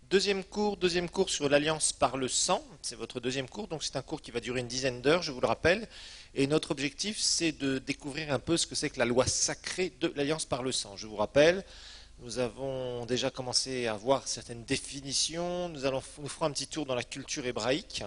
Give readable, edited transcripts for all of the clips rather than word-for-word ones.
Deuxième cours sur l'alliance par le sang, c'est votre deuxième cours, donc c'est un cours qui va durer une dizaine d'heures, je vous le rappelle, et notre objectif c'est de découvrir un peu ce que c'est que la loi sacrée de l'alliance par le sang. Je vous rappelle, nous avons déjà commencé à voir certaines définitions, nous ferons un petit tour dans la culture hébraïque,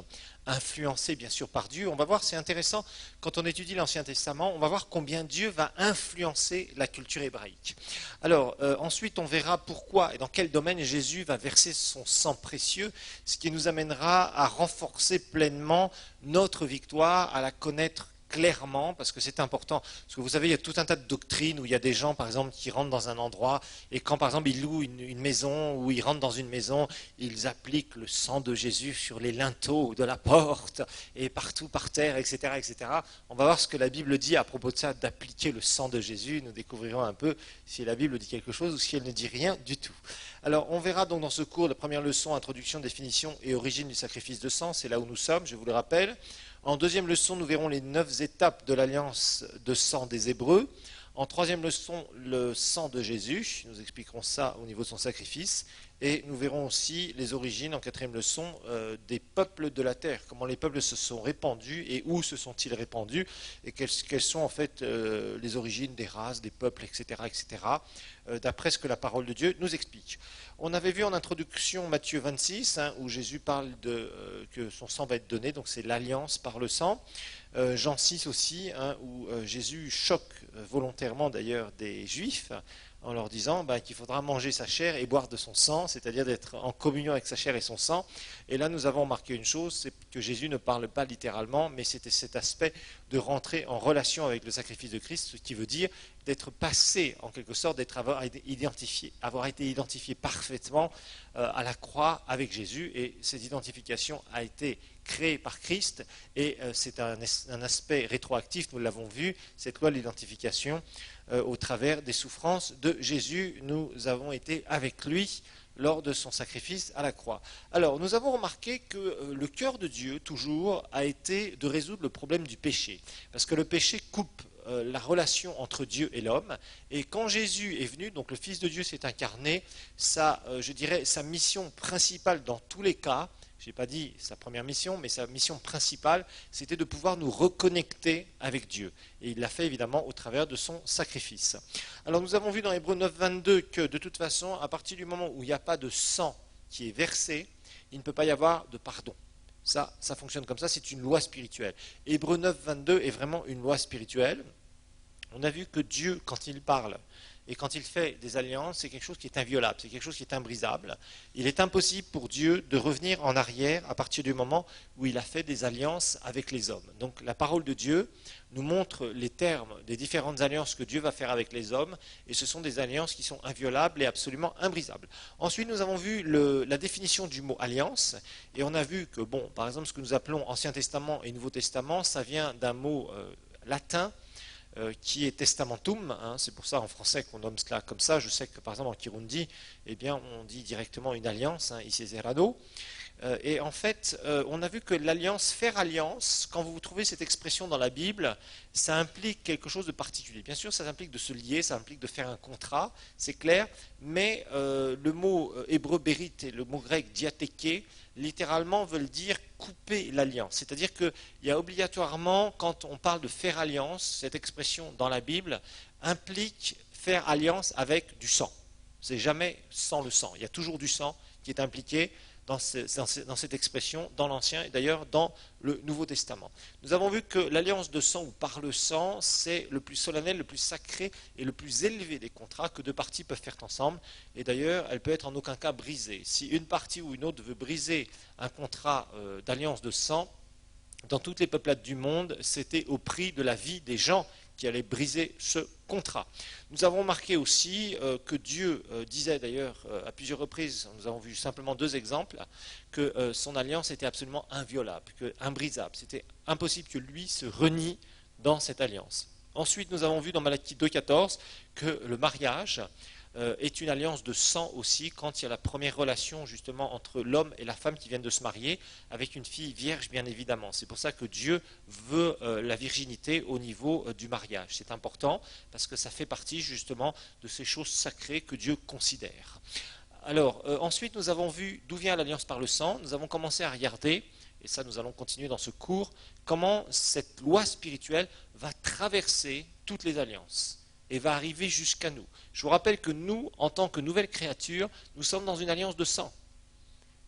influencée bien sûr par Dieu. On va voir, c'est intéressant, quand on étudie l'Ancien Testament, on va voir combien Dieu va influencer la culture hébraïque. Alors, ensuite on verra pourquoi et dans quel domaine Jésus va verser son sang précieux, ce qui nous amènera à renforcer pleinement notre victoire, à la connaître clairement, parce que c'est important, parce que vous savez, il y a tout un tas de doctrines où il y a des gens, par exemple, qui rentrent dans un endroit, et quand, par exemple, ils louent une maison, ou ils rentrent dans une maison, ils appliquent le sang de Jésus sur les linteaux de la porte, et partout par terre, etc., etc. On va voir ce que la Bible dit à propos de ça, d'appliquer le sang de Jésus. Nous découvrirons un peu si la Bible dit quelque chose, ou si elle ne dit rien du tout. Alors, on verra donc dans ce cours, la première leçon, introduction, définition et origine du sacrifice de sang, c'est là où nous sommes, je vous le rappelle. En deuxième leçon, nous verrons les 9 étapes de l'alliance de sang des Hébreux. En troisième leçon, le sang de Jésus. Nous expliquerons ça au niveau de son sacrifice. Et nous verrons aussi les origines, en quatrième leçon, des peuples de la terre. Comment les peuples se sont répandus et où se sont-ils répandus et quelles sont en fait les origines des races, des peuples, etc., etc., d'après ce que la parole de Dieu nous explique. On avait vu en introduction Matthieu 26, où Jésus parle que son sang va être donné, donc c'est l'alliance par le sang. Jean 6 aussi, où Jésus choque volontairement d'ailleurs des Juifs, en leur disant qu'il faudra manger sa chair et boire de son sang, c'est-à-dire d'être en communion avec sa chair et son sang. Et là, nous avons remarqué une chose, c'est que Jésus ne parle pas littéralement, mais c'était cet aspect de rentrer en relation avec le sacrifice de Christ, ce qui veut dire d'être passé, en quelque sorte, avoir été identifié parfaitement à la croix avec Jésus. Et cette identification a été créée par Christ, et c'est un aspect rétroactif, nous l'avons vu, cette loi de l'identification, au travers des souffrances de Jésus, nous avons été avec lui lors de son sacrifice à la croix. Alors, nous avons remarqué que le cœur de Dieu, toujours, a été de résoudre le problème du péché. Parce que le péché coupe la relation entre Dieu et l'homme. Et quand Jésus est venu, donc le Fils de Dieu s'est incarné, sa mission principale dans tous les cas, je n'ai pas dit sa première mission, mais sa mission principale, c'était de pouvoir nous reconnecter avec Dieu. Et il l'a fait évidemment au travers de son sacrifice. Alors nous avons vu dans Hébreux 9, 22 que de toute façon, à partir du moment où il n'y a pas de sang qui est versé, il ne peut pas y avoir de pardon. Ça fonctionne comme ça, c'est une loi spirituelle. Hébreux 9, 22 est vraiment une loi spirituelle. On a vu que Dieu, quand il parle, et quand il fait des alliances, c'est quelque chose qui est inviolable, c'est quelque chose qui est imbrisable. Il est impossible pour Dieu de revenir en arrière à partir du moment où il a fait des alliances avec les hommes. Donc la parole de Dieu nous montre les termes des différentes alliances que Dieu va faire avec les hommes, et ce sont des alliances qui sont inviolables et absolument imbrisables. Ensuite, nous avons vu la définition du mot alliance, et on a vu que, par exemple, ce que nous appelons Ancien Testament et Nouveau Testament, ça vient d'un mot latin, qui est testamentum, c'est pour ça en français qu'on nomme cela comme ça. Je sais que par exemple en Kirundi, on dit directement une alliance, iseserano. Et en fait, on a vu que l'alliance, faire alliance, quand vous trouvez cette expression dans la Bible, ça implique quelque chose de particulier. Bien sûr, ça implique de se lier, ça implique de faire un contrat, c'est clair, mais le mot hébreu bérit et le mot grec diatheke, littéralement veulent dire couper l'alliance. C'est-à-dire qu'il y a obligatoirement, quand on parle de faire alliance, cette expression dans la Bible implique faire alliance avec du sang. C'est jamais sans le sang. Il y a toujours du sang qui est impliqué dans cette expression, dans l'Ancien et d'ailleurs dans le Nouveau Testament. Nous avons vu que l'alliance de sang ou par le sang, c'est le plus solennel, le plus sacré et le plus élevé des contrats que deux parties peuvent faire ensemble. Et d'ailleurs, elle peut être en aucun cas brisée. Si une partie ou une autre veut briser un contrat d'alliance de sang, dans toutes les peuplades du monde, c'était au prix de la vie des gens qui allaient briser ce contrat. Nous avons remarqué aussi que Dieu disait d'ailleurs à plusieurs reprises, nous avons vu simplement 2 exemples, que son alliance était absolument inviolable, imbrisable. C'était impossible que lui se renie dans cette alliance. Ensuite, nous avons vu dans Malachie 2,14 que le mariage est une alliance de sang aussi, quand il y a la première relation justement entre l'homme et la femme qui viennent de se marier, avec une fille vierge bien évidemment. C'est pour ça que Dieu veut la virginité au niveau du mariage. C'est important parce que ça fait partie justement de ces choses sacrées que Dieu considère. Alors, ensuite, nous avons vu d'où vient l'alliance par le sang. Nous avons commencé à regarder, et ça nous allons continuer dans ce cours, comment cette loi spirituelle va traverser toutes les alliances et va arriver jusqu'à nous. Je vous rappelle que nous, en tant que nouvelles créatures, nous sommes dans une alliance de sang.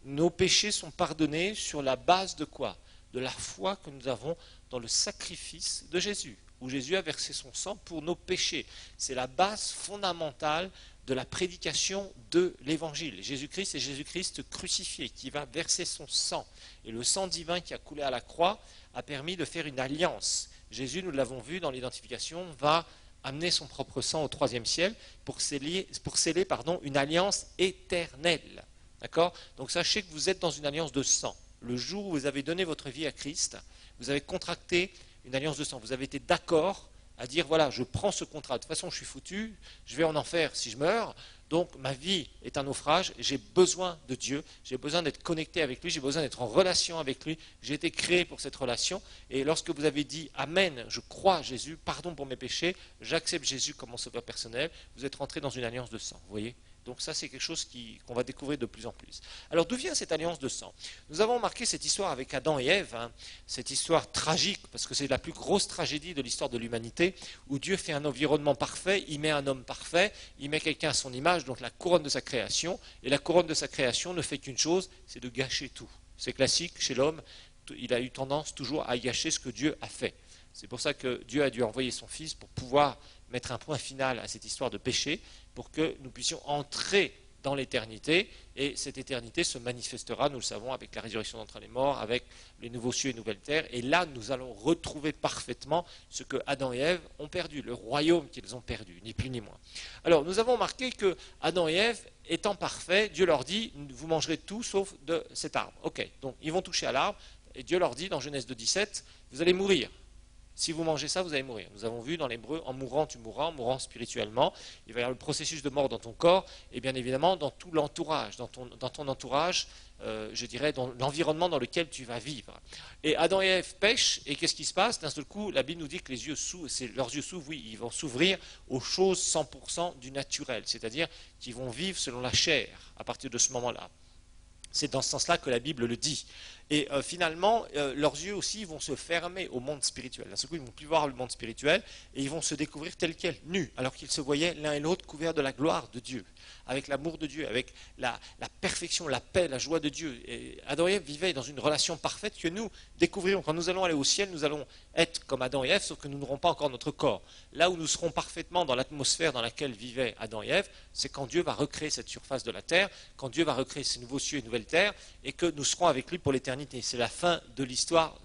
Nos péchés sont pardonnés sur la base de quoi? De la foi que nous avons dans le sacrifice de Jésus, où Jésus a versé son sang pour nos péchés. C'est la base fondamentale de la prédication de l'Évangile. Jésus-Christ est Jésus-Christ crucifié, qui va verser son sang. Et le sang divin qui a coulé à la croix a permis de faire une alliance. Jésus, nous l'avons vu dans l'identification, va amener son propre sang au troisième ciel pour sceller une alliance éternelle. D'accord? Donc sachez que vous êtes dans une alliance de sang. Le jour où vous avez donné votre vie à Christ, vous avez contracté une alliance de sang. Vous avez été d'accord à dire, voilà, je prends ce contrat. De toute façon, je suis foutu, je vais en enfer si je meurs. Donc ma vie est un naufrage, j'ai besoin de Dieu, j'ai besoin d'être connecté avec lui, j'ai besoin d'être en relation avec lui, j'ai été créé pour cette relation. Et lorsque vous avez dit Amen, je crois à Jésus, pardon pour mes péchés, j'accepte Jésus comme mon sauveur personnel, vous êtes rentré dans une alliance de sang, vous voyez? Donc ça, c'est quelque chose qu'on va découvrir de plus en plus. Alors d'où vient cette alliance de sang? Nous avons marqué cette histoire avec Adam et Ève, cette histoire tragique, parce que c'est la plus grosse tragédie de l'histoire de l'humanité, où Dieu fait un environnement parfait, il met un homme parfait, il met quelqu'un à son image, donc la couronne de sa création, et la couronne de sa création ne fait qu'une chose, c'est de gâcher tout. C'est classique chez l'homme, il a eu tendance toujours à gâcher ce que Dieu a fait. C'est pour ça que Dieu a dû envoyer son Fils pour pouvoir mettre un point final à cette histoire de péché, pour que nous puissions entrer dans l'éternité, et cette éternité se manifestera, nous le savons, avec la résurrection d'entre les morts, avec les nouveaux cieux et nouvelles terres, et là nous allons retrouver parfaitement ce que Adam et Ève ont perdu, le royaume qu'ils ont perdu, ni plus ni moins. Alors nous avons marqué que Adam et Ève, étant parfaits, Dieu leur dit, vous mangerez tout sauf de cet arbre. Ok, donc ils vont toucher à l'arbre, et Dieu leur dit dans Genèse 2,17, vous allez mourir. Si vous mangez ça, vous allez mourir. Nous avons vu dans l'hébreu, en mourant, tu mourras, en mourant spirituellement. Il va y avoir le processus de mort dans ton corps et bien évidemment dans tout l'entourage, dans ton entourage, je dirais, dans l'environnement dans lequel tu vas vivre. Et Adam et Ève pêchent et qu'est-ce qui se passe? D'un seul coup, la Bible nous dit que leurs yeux s'ouvrent, oui, ils vont s'ouvrir aux choses 100% du naturel, c'est-à-dire qu'ils vont vivre selon la chair à partir de ce moment-là. C'est dans ce sens-là que la Bible le dit. Et finalement, leurs yeux aussi vont se fermer au monde spirituel. D'un seul coup, ils ne vont plus voir le monde spirituel et ils vont se découvrir tels quels, nus, alors qu'ils se voyaient l'un et l'autre couverts de la gloire de Dieu, avec l'amour de Dieu, avec la perfection, la paix, la joie de Dieu. Et Adam et Ève vivaient dans une relation parfaite que nous découvrirons. Quand nous allons aller au ciel, nous allons être comme Adam et Ève, sauf que nous n'aurons pas encore notre corps. Là où nous serons parfaitement dans l'atmosphère dans laquelle vivaient Adam et Ève, c'est quand Dieu va recréer cette surface de la terre, quand Dieu va recréer ces nouveaux cieux et nouvelles terres, et que nous serons avec lui pour l'éternité. C'est la fin de l'histoire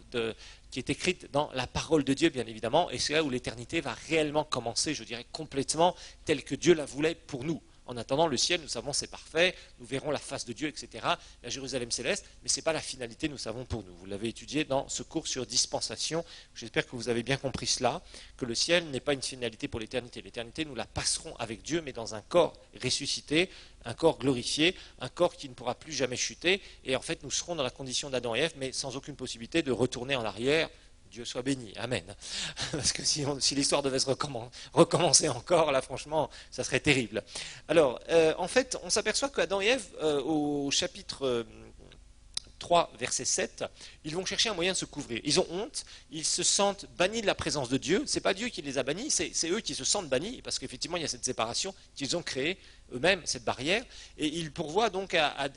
qui est écrite dans la parole de Dieu, bien évidemment, et c'est là où l'éternité va réellement commencer, je dirais, complètement, telle que Dieu la voulait pour nous. En attendant, le ciel, nous savons, c'est parfait, nous verrons la face de Dieu, etc., la Jérusalem céleste, mais ce n'est pas la finalité, nous savons, pour nous. Vous l'avez étudié dans ce cours sur dispensation. J'espère que vous avez bien compris cela, que le ciel n'est pas une finalité pour l'éternité. L'éternité, nous la passerons avec Dieu, mais dans un corps ressuscité, un corps glorifié, un corps qui ne pourra plus jamais chuter, et en fait, nous serons dans la condition d'Adam et Ève, mais sans aucune possibilité de retourner en arrière. Dieu soit béni, amen. Parce que si l'histoire devait se recommencer encore, là franchement, ça serait terrible. Alors, en fait, on s'aperçoit qu'Adam et Ève, au chapitre 3, verset 7, ils vont chercher un moyen de se couvrir. Ils ont honte, ils se sentent bannis de la présence de Dieu. Ce n'est pas Dieu qui les a bannis, c'est eux qui se sentent bannis, parce qu'effectivement, il y a cette séparation qu'ils ont créée eux-mêmes, cette barrière, et ils pourvoient donc à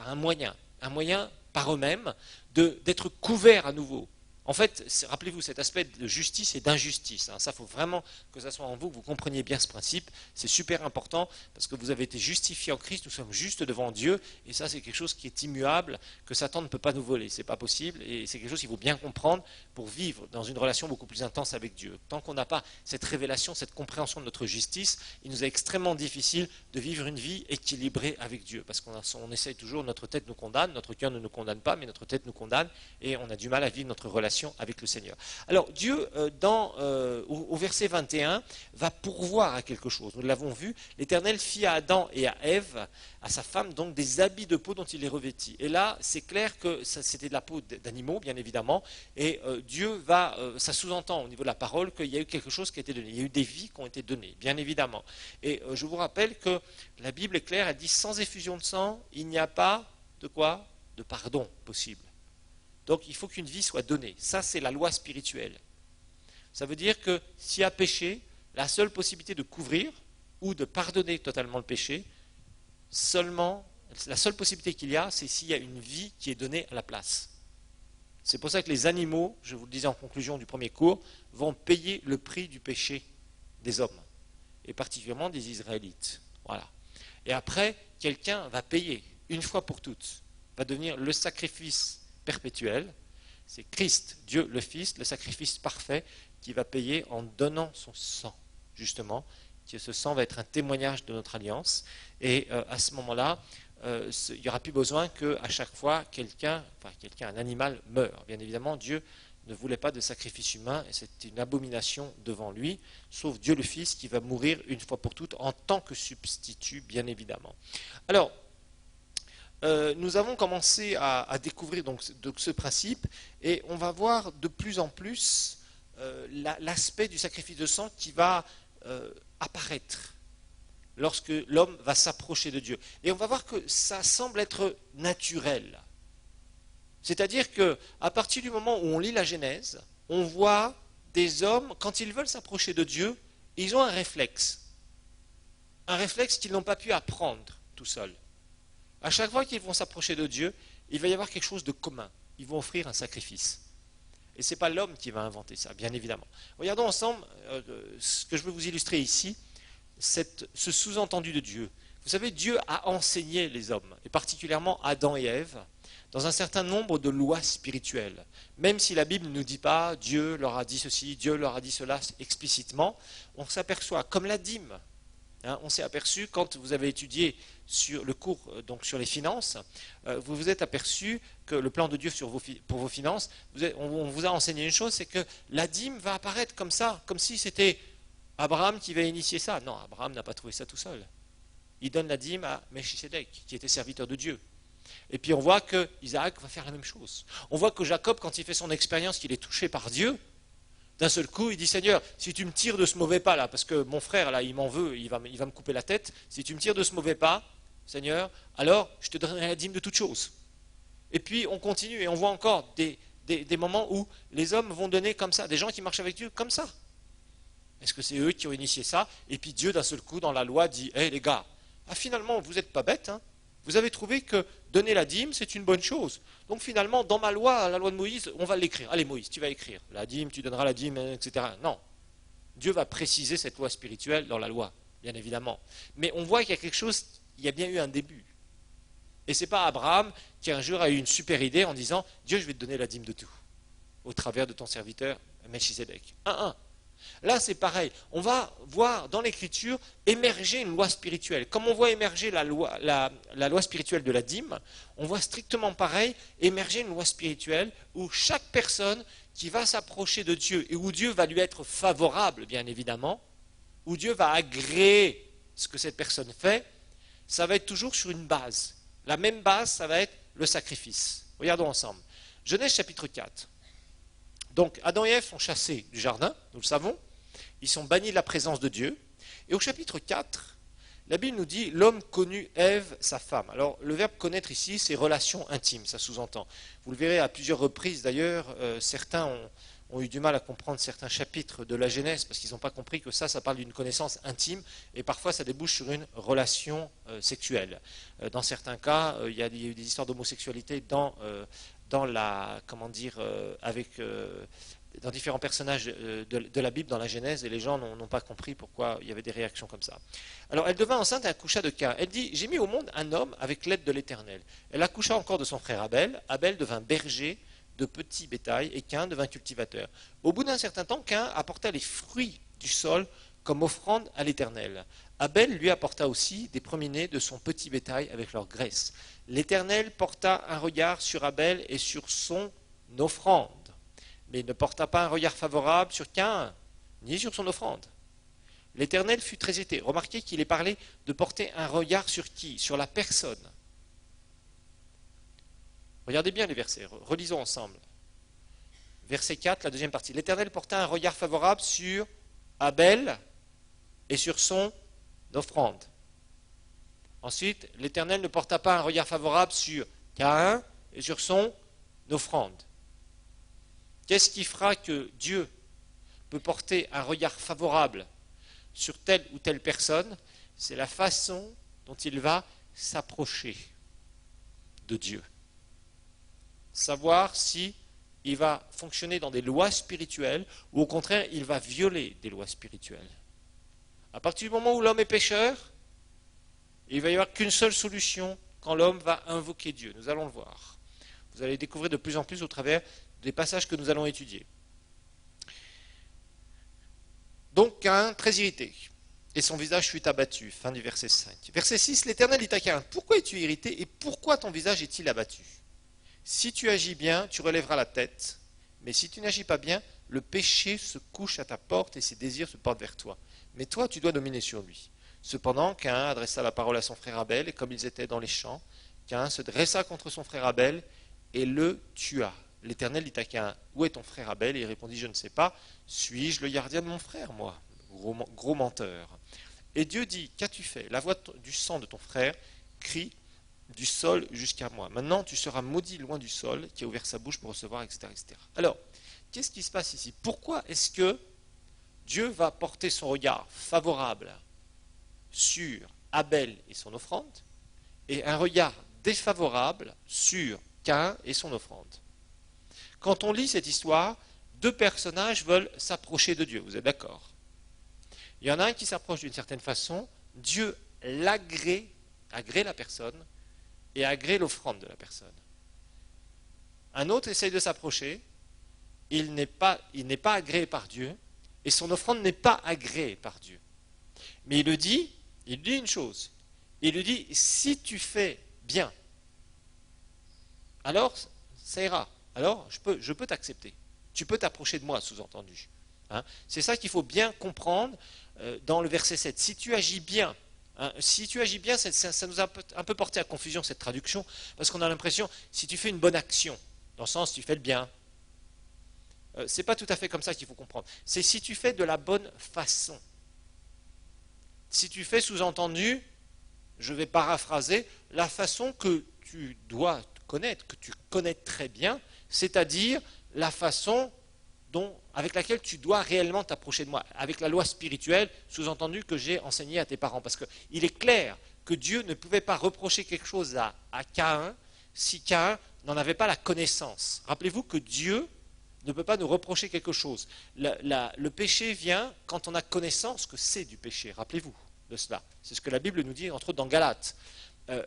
un moyen par eux-mêmes d'être couverts à nouveau. En fait, rappelez-vous cet aspect de justice et d'injustice. Ça, il faut vraiment que ça soit en vous, que vous compreniez bien ce principe. C'est super important parce que vous avez été justifiés en Christ, nous sommes justes devant Dieu. Et ça, c'est quelque chose qui est immuable, que Satan ne peut pas nous voler. Ce n'est pas possible. Et c'est quelque chose qu'il faut bien comprendre pour vivre dans une relation beaucoup plus intense avec Dieu. Tant qu'on n'a pas cette révélation, cette compréhension de notre justice, il nous est extrêmement difficile de vivre une vie équilibrée avec Dieu. Parce qu'on essaye toujours, notre tête nous condamne, notre cœur ne nous condamne pas, mais notre tête nous condamne. Et on a du mal à vivre notre relation relation avec le Seigneur. Alors Dieu, au verset 21, va pourvoir à quelque chose. Nous l'avons vu, l'Éternel fit à Adam et à Ève, à sa femme, donc des habits de peau dont il les revêtit. Et là, c'est clair que c'était de la peau d'animaux, bien évidemment, et Dieu va, ça sous-entend au niveau de la parole qu'il y a eu quelque chose qui a été donné. Il y a eu des vies qui ont été données, bien évidemment. Et je vous rappelle que la Bible est claire, elle dit sans effusion de sang, il n'y a pas de quoi? De pardon possible. Donc il faut qu'une vie soit donnée. Ça, c'est la loi spirituelle. Ça veut dire que s'il y a péché, la seule possibilité de couvrir ou de pardonner totalement le péché, la seule possibilité qu'il y a, c'est s'il y a une vie qui est donnée à la place. C'est pour ça que les animaux, je vous le disais en conclusion du premier cours, vont payer le prix du péché des hommes, et particulièrement des Israélites. Voilà. Et après, quelqu'un va payer, une fois pour toutes, va devenir le sacrifice perpétuel. C'est Christ, Dieu le Fils, le sacrifice parfait, qui va payer en donnant son sang, justement, que ce sang va être un témoignage de notre alliance. Et à ce moment-là, il n'y aura plus besoin qu'à chaque fois un animal meure. Bien évidemment, Dieu ne voulait pas de sacrifice humain, et c'était une abomination devant lui, sauf Dieu le Fils qui va mourir une fois pour toutes en tant que substitut, bien évidemment. Alors, nous avons commencé à découvrir donc ce principe, et on va voir de plus en plus l'aspect du sacrifice de sang qui va apparaître lorsque l'homme va s'approcher de Dieu. Et on va voir que ça semble être naturel. C'est-à-dire qu'à partir du moment où on lit la Genèse, on voit des hommes, quand ils veulent s'approcher de Dieu, ils ont un réflexe qu'ils n'ont pas pu apprendre tout seuls. À chaque fois qu'ils vont s'approcher de Dieu, il va y avoir quelque chose de commun. Ils vont offrir un sacrifice. Et ce n'est pas l'homme qui va inventer ça, bien évidemment. Regardons ensemble ce que je veux vous illustrer ici, ce sous-entendu de Dieu. Vous savez, Dieu a enseigné les hommes, et particulièrement Adam et Ève, dans un certain nombre de lois spirituelles. Même si la Bible ne nous dit pas Dieu leur a dit ceci, Dieu leur a dit cela explicitement, on s'aperçoit, comme la dîme, on s'est aperçu, quand vous avez étudié sur le cours donc sur les finances, vous vous êtes aperçu que le plan de Dieu pour vos finances, on vous a enseigné une chose, c'est que la dîme va apparaître comme ça, comme si c'était Abraham qui va initier ça. Non, Abraham n'a pas trouvé ça tout seul. Il donne la dîme à Melchisédek, qui était serviteur de Dieu. Et puis on voit que Isaac va faire la même chose. On voit que Jacob, quand il fait son expérience qu'il est touché par Dieu, d'un seul coup, il dit, Seigneur, si tu me tires de ce mauvais pas là, parce que mon frère là, il m'en veut, il va me couper la tête, si tu me tires de ce mauvais pas, Seigneur, alors je te donnerai la dîme de toutes choses. Et puis on continue et on voit encore des moments où les hommes vont donner comme ça, des gens qui marchent avec Dieu comme ça. Est-ce que c'est eux qui ont initié ça? Et puis Dieu, d'un seul coup, dans la loi, dit, hé les gars, finalement, vous n'êtes pas bêtes, hein. Vous avez trouvé que donner la dîme, c'est une bonne chose. Donc finalement, dans ma loi, la loi de Moïse, on va l'écrire. Allez Moïse, tu vas écrire la dîme, tu donneras la dîme, etc. Non. Dieu va préciser cette loi spirituelle dans la loi, bien évidemment. Mais on voit qu'il y a quelque chose, il y a bien eu un début. Et ce n'est pas Abraham qui un jour a eu une super idée en disant, Dieu, je vais te donner la dîme de tout, au travers de ton serviteur Melchisédek. Là, c'est pareil. On va voir dans l'Écriture émerger une loi spirituelle. Comme on voit émerger la loi spirituelle de la dîme, on voit strictement pareil émerger une loi spirituelle où chaque personne qui va s'approcher de Dieu et où Dieu va lui être favorable, bien évidemment, où Dieu va agréer ce que cette personne fait, ça va être toujours sur une base. La même base, ça va être le sacrifice. Regardons ensemble. Genèse chapitre 4. Donc, Adam et Ève sont chassés du jardin, nous le savons. Ils sont bannis de la présence de Dieu. Et au chapitre 4, la Bible nous dit « L'homme connut Ève, sa femme ». Alors, le verbe « connaître » ici, c'est relation intime, ça sous-entend. Vous le verrez à plusieurs reprises d'ailleurs, certains ont eu du mal à comprendre certains chapitres de la Genèse parce qu'ils n'ont pas compris que ça parle d'une connaissance intime et parfois ça débouche sur une relation sexuelle. Dans certains cas, il y a eu des histoires d'homosexualité dans différents personnages de la Bible, dans la Genèse, et les gens n'ont pas compris pourquoi il y avait des réactions comme ça. Alors elle devint enceinte et accoucha de Caïn. Elle dit, j'ai mis au monde un homme avec l'aide de l'Éternel. Elle accoucha encore de son frère Abel. Abel devint berger de petit bétail et Caïn devint cultivateur. Au bout d'un certain temps, Caïn apporta les fruits du sol comme offrande à l'Éternel. Abel lui apporta aussi des premiers-nés de son petit bétail avec leur graisse. L'Éternel porta un regard sur Abel et sur son offrande, mais il ne porta pas un regard favorable sur Caïn, ni sur son offrande. L'Éternel fut très irrité. Remarquez qu'il est parlé de porter un regard sur qui? Sur la personne. Regardez bien les versets, relisons ensemble. Verset 4, la deuxième partie. L'Éternel porta un regard favorable sur Abel et sur son offrande. Ensuite, l'Éternel ne porta pas un regard favorable sur Caïn et sur son offrande. Qu'est-ce qui fera que Dieu peut porter un regard favorable sur telle ou telle personne? C'est la façon dont il va s'approcher de Dieu. Savoir si il va fonctionner dans des lois spirituelles ou au contraire, il va violer des lois spirituelles. À partir du moment où l'homme est pécheur, il ne va y avoir qu'une seule solution quand l'homme va invoquer Dieu. Nous allons le voir. Vous allez découvrir de plus en plus au travers des passages que nous allons étudier. Donc Caïn, très irrité, et son visage fut abattu. Fin du verset 5. Verset 6, l'Éternel dit à Caïn, pourquoi es-tu irrité et pourquoi ton visage est-il abattu? Si tu agis bien, tu relèveras la tête, mais si tu n'agis pas bien, le péché se couche à ta porte et ses désirs se portent vers toi. Mais toi, tu dois dominer sur lui. Cependant, Caïn adressa la parole à son frère Abel, et comme ils étaient dans les champs, Caïn se dressa contre son frère Abel et le tua. L'Éternel dit à Caïn, où est ton frère Abel? Et il répondit, je ne sais pas. Suis-je le gardien de mon frère, moi? Gros menteur. Et Dieu dit, qu'as-tu fait? La voix du sang de ton frère crie du sol jusqu'à moi. Maintenant, tu seras maudit loin du sol, qui a ouvert sa bouche pour recevoir, etc., etc. Alors, qu'est-ce qui se passe ici? Pourquoi est-ce que Dieu va porter son regard favorable sur Abel et son offrande, et un regard défavorable sur Caïn et son offrande? Quand on lit cette histoire, deux personnages veulent s'approcher de Dieu, vous êtes d'accord? Il y en a un qui s'approche d'une certaine façon, Dieu l'agrée, agrée la personne, et agrée l'offrande de la personne. Un autre essaye de s'approcher, il n'est pas agréé par Dieu, et son offrande n'est pas agréée par Dieu. Mais il dit une chose, il lui dit, si tu fais bien, alors ça ira, alors je peux t'accepter, tu peux t'approcher de moi, sous-entendu. Hein? C'est ça qu'il faut bien comprendre dans le verset 7, si tu agis bien, hein, si tu agis bien, ça nous a un peu porté à confusion cette traduction, parce qu'on a l'impression, si tu fais une bonne action, dans le sens tu fais le bien, c'est pas tout à fait comme ça qu'il faut comprendre, c'est si tu fais de la bonne façon. Si tu fais sous-entendu, je vais paraphraser, la façon que tu dois connaître, que tu connais très bien, c'est-à-dire la façon avec laquelle tu dois réellement t'approcher de moi, avec la loi spirituelle, sous-entendu que j'ai enseignée à tes parents. Parce qu'il est clair que Dieu ne pouvait pas reprocher quelque chose à Caïn si Caïn n'en avait pas la connaissance. Rappelez-vous que Dieu ne peut pas nous reprocher quelque chose. Le péché vient quand on a connaissance que c'est du péché. Rappelez-vous de cela. C'est ce que la Bible nous dit, entre autres dans Galates.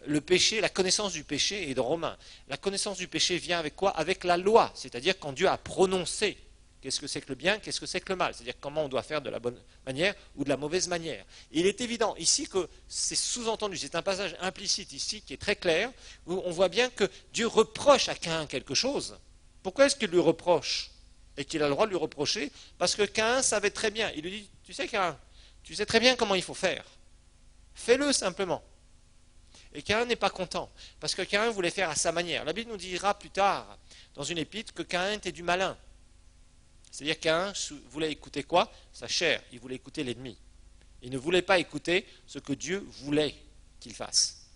Le péché, la connaissance du péché est dans Romains. La connaissance du péché vient avec quoi? Avec la loi, c'est-à-dire quand Dieu a prononcé qu'est-ce que c'est que le bien, qu'est-ce que c'est que le mal, c'est-à-dire comment on doit faire de la bonne manière ou de la mauvaise manière. Et il est évident ici que c'est sous-entendu, c'est un passage implicite ici qui est très clair, où on voit bien que Dieu reproche à Caïn quelque chose. Pourquoi est-ce qu'il lui reproche? Et qu'il a le droit de lui reprocher? Parce que Caïn savait très bien, il lui dit, tu sais Caïn, tu sais très bien comment il faut faire, fais-le simplement. Et Caïn n'est pas content, parce que Caïn voulait faire à sa manière. La Bible nous dira plus tard, dans une épître, que Caïn était du malin. C'est-à-dire Caïn voulait écouter quoi? Sa chair, il voulait écouter l'ennemi. Il ne voulait pas écouter ce que Dieu voulait qu'il fasse.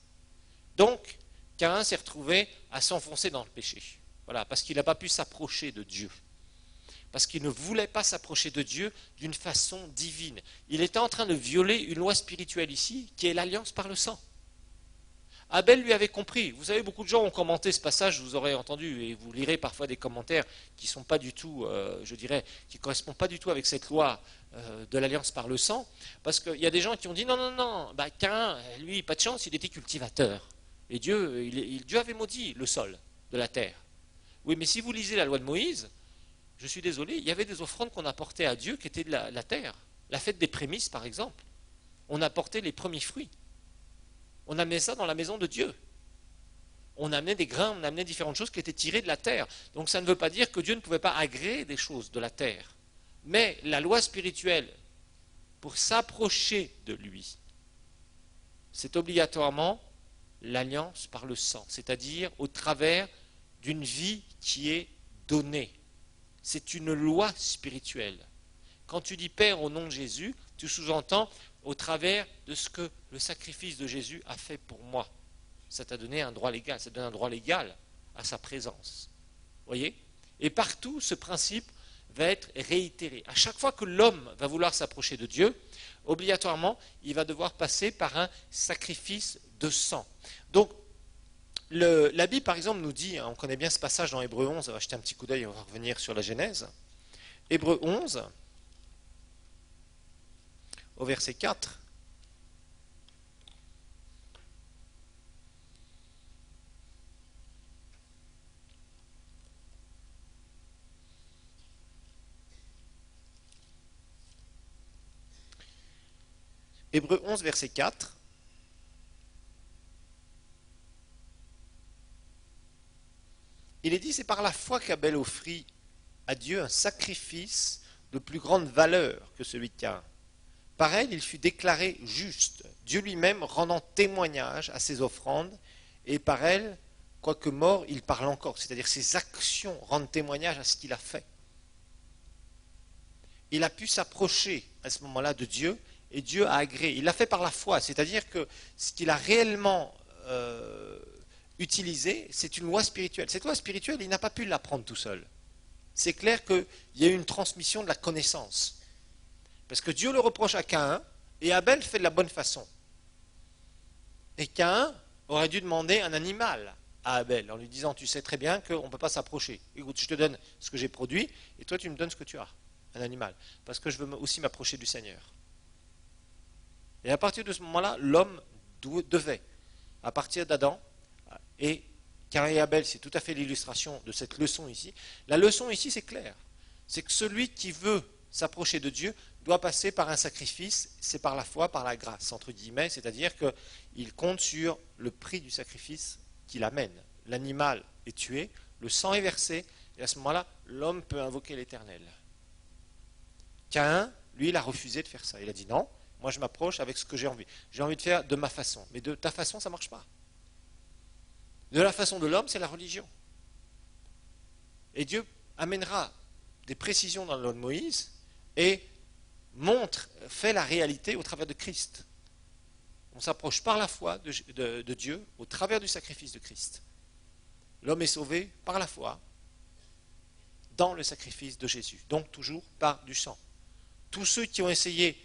Donc, Caïn s'est retrouvé à s'enfoncer dans le péché. Voilà, parce qu'il n'a pas pu s'approcher de Dieu. Parce qu'il ne voulait pas s'approcher de Dieu d'une façon divine. Il était en train de violer une loi spirituelle ici, qui est l'alliance par le sang. Abel lui avait compris. Vous savez, beaucoup de gens ont commenté ce passage, vous aurez entendu, et vous lirez parfois des commentaires qui ne sont pas du tout, je dirais, qui ne correspondent pas du tout avec cette loi de l'alliance par le sang, parce qu'il y a des gens qui ont dit non, Caïn, lui, pas de chance, il était cultivateur. Et Dieu avait maudit le sol de la terre. Oui, mais si vous lisez la loi de Moïse, je suis désolé, il y avait des offrandes qu'on apportait à Dieu qui étaient de la terre. La fête des prémices, par exemple. On apportait les premiers fruits. On amenait ça dans la maison de Dieu. On amenait des grains, on amenait différentes choses qui étaient tirées de la terre. Donc ça ne veut pas dire que Dieu ne pouvait pas agréer des choses de la terre. Mais la loi spirituelle, pour s'approcher de lui, c'est obligatoirement l'alliance par le sang, c'est-à-dire au travers d'une vie qui est donnée. C'est une loi spirituelle. Quand tu dis Père au nom de Jésus, tu sous-entends au travers de ce que le sacrifice de Jésus a fait pour moi. Ça t'a donné un droit légal, ça donne un droit légal à sa présence. Voyez ? Et partout, ce principe va être réitéré. À chaque fois que l'homme va vouloir s'approcher de Dieu, obligatoirement, il va devoir passer par un sacrifice de sang. Donc, la Bible, par exemple, nous dit, on connaît bien ce passage dans Hébreux 11, on va jeter un petit coup d'œil, on va revenir sur la Genèse. Hébreux 11, au verset 4. Hébreux 11, verset 4. Il est dit, c'est par la foi qu'Abel offrit à Dieu un sacrifice de plus grande valeur que celui de Caïn. Par elle, il fut déclaré juste, Dieu lui-même rendant témoignage à ses offrandes, et par elle, quoique mort, il parle encore, c'est-à-dire ses actions rendent témoignage à ce qu'il a fait. Il a pu s'approcher à ce moment-là de Dieu, et Dieu a agréé. Il l'a fait par la foi, c'est-à-dire que ce qu'il a réellement utilisé, c'est une loi spirituelle. Cette loi spirituelle, il n'a pas pu l'apprendre tout seul. C'est clair qu'il y a eu une transmission de la connaissance. Parce que Dieu le reproche à Caïn, et Abel fait de la bonne façon. Et Caïn aurait dû demander un animal à Abel, en lui disant, tu sais très bien qu'on ne peut pas s'approcher. Écoute, je te donne ce que j'ai produit, et toi tu me donnes ce que tu as, un animal. Parce que je veux aussi m'approcher du Seigneur. Et à partir de ce moment-là, l'homme devait, à partir d'Adam, et Caïn et Abel, c'est tout à fait l'illustration de cette leçon ici. La leçon ici, c'est clair. C'est que celui qui veut s'approcher de Dieu doit passer par un sacrifice, c'est par la foi, par la grâce, entre guillemets, c'est-à-dire qu'il compte sur le prix du sacrifice qu'il amène. L'animal est tué, le sang est versé, et à ce moment-là, l'homme peut invoquer l'Éternel. Caïn, lui, il a refusé de faire ça. Il a dit non, moi je m'approche avec ce que j'ai envie. J'ai envie de faire de ma façon, mais de ta façon, ça ne marche pas. De la façon de l'homme, c'est la religion. Et Dieu amènera des précisions dans la loi de Moïse et fait la réalité au travers de Christ. On s'approche par la foi de Dieu au travers du sacrifice de Christ. L'homme est sauvé par la foi dans le sacrifice de Jésus, donc toujours par du sang. Tous ceux qui ont essayé